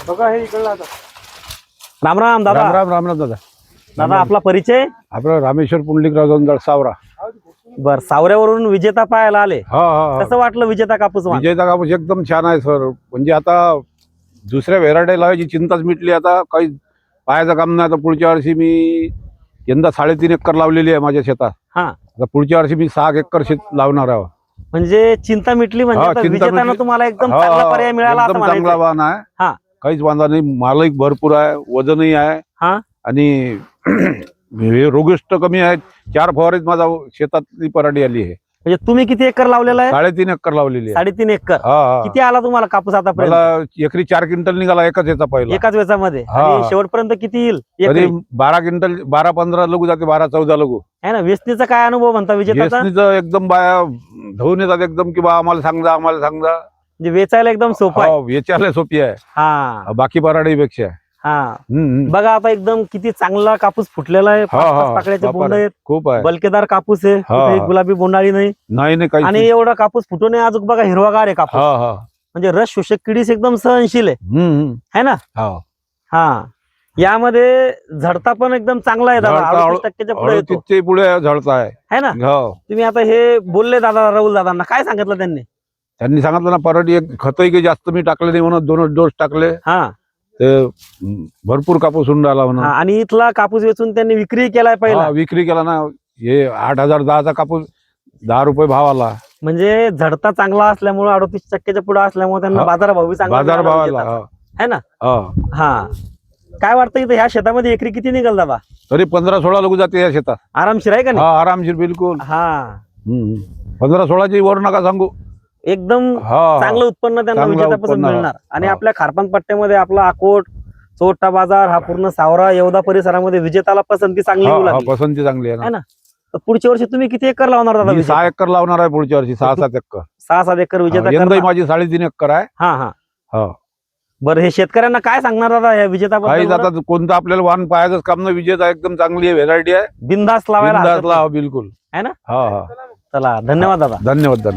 बघा हे इकडला आता. राम राम दादा. राम राम राम राम दादा. दादा आपला परिचय. आपलं रामेश्वर पुंडलिकराव जोंधळ सावरा. बर, सावऱ्यावरून विजेता पाहायला आले. हा हा कसं वाटलं विजेता कापूस? विजेता कापूस एकदम छान आहे सर. म्हणजे आता दुसऱ्या व्हेरायटी लावायची चिंताच मिटली. आता काही पाहायचं काम नाही. आता पुढच्या वर्षी मी यंदा 3.5 एकर लावलेली आहे माझ्या शेतात. हा, आता पुढच्या वर्षी मी 6 एकर शेत लावणार आहे. म्हणजे चिंता मिटली. म्हणजे हा, आता चिंता विजेतानं मिटली. तुम्हाला एकदम चांगला पर्याय मिळाला असं एकदम चांगला म्हणायचं. वाहन आहे. हा. काहीच वांधा नाही. मालही भरपूर आहे, वजनही आहे. हा. आणि हे रोगिष्ट कमी आहे. 4 फवारीत माझा शेतातली पराठी आली आहे. म्हणजे तुम्ही किती एकर लावलेला आहे? 3.5 एकर लावलेली आहे. 3.5 एकर. हा हा. किती आला तुम्हाला कापूस आतापर्यंत? मला एकरी 4 क्विंटल निघाला एकाच याचा पहिला. एकाच वेचामध्ये. हा. आणि शेवटपर्यंत किती येईल तरी एकरी? 12 क्विंटल 12-15 लगू जाते. 12-14 लगू है ना. वेचणीचा काय अनुभव म्हणता विजेताचा? वेचणीचं एकदम बाया धावून येतात एकदम की बा आम्हाला सांगा आम्हाला सांगा. म्हणजे वेचायला एकदम सोपं आहे. वेचायला सोपी आहे हा बाकी पराठीपेक्षा. हा. बघा आता एकदम किती चांगला कापूस फुटलेला आहे. हा, हा. पाकळ्याचे बापा बोंड आहेत. खूप आहे. बलकेदार कापूस आहे. हा. कुठेही गुलाबी बोंडाळी नाही. नाही काही. आणि एवढा कापूस फुटून अजून बघा हिरवागार आहे कापूस. हा हा. म्हणजे रस शोषक किडीस एकदम सहनशील आहे. है ना. हा. हा. यामध्ये झडता पण एकदम चांगला आहे दादा. 38% पुढे येतो. तिथे पुढे झडता आहे. है ना. हो. तुम्ही आता हे बोलले दादा राहुल दादांना काय सांगितलं त्यांनी? त्यांनी सांगितलं ना पराठी एक खतही काही जास्त मी टाकले नाही म्हणून 2 डोस टाकले. हा. ते भरपूर कापूस होऊन राहिला म्हणून. आणि इथला कापूस वेचून त्यांनी विक्री केलाय पहिला. विक्री केला ना. हे 8,010चा कापूस 10 रुपये भाव आला. म्हणजे झडता चांगला असल्यामुळे 38% पुढे असल्यामुळे त्यांना बाजारभाव चांगला बाजारभाव मिळाला आला. है ना. हा. काय वाटतं इथं ह्या शेतामध्ये एकरी किती निघाल दादा? तरी 15-16 लगू जाते या शेतात. आरामशीर आहे का नाही? हा आरामशीर बिलकुल. हा. 15-16ची वर नका सांगू. एकदम हा. चांगलं उत्पन्न त्यांना चांगलं विजेतापासून उत्पन्न. मिळणार. आणि हा. आपल्या खारपान पट्ट्यामध्ये आपला अकोट चोट्टा बाजार हा पूर्ण सावरा येवदा परिसरामध्ये विजेताला पसंती चांगली येऊ लागली. पसंती चांगली आहे है ना. ना. तर पुढच्या वर्षी तुम्ही किती एकर लावणार दादा? मी 6 एकर लावणार आहे पुढच्या वर्षी. 6-7 एकर. 6-7 एकर विजेता यंदाही करणार. माझी 3.5 एकर आहे. हा हा. हा. बरं, हे शेतकऱ्यांना काय सांगणार दादा या काही विजेताबद्दल? आता कोणतं आपल्याला वाहन पाहायचं काम नाही. विजेता एकदम चांगली आहे. व्हेरायटी आहे. बिनधास्त लावायला बिनधास्त हरकत लावा बिलकुल. आहे ना. हा हा. चला धन्यवाद दादा. धन्यवाद.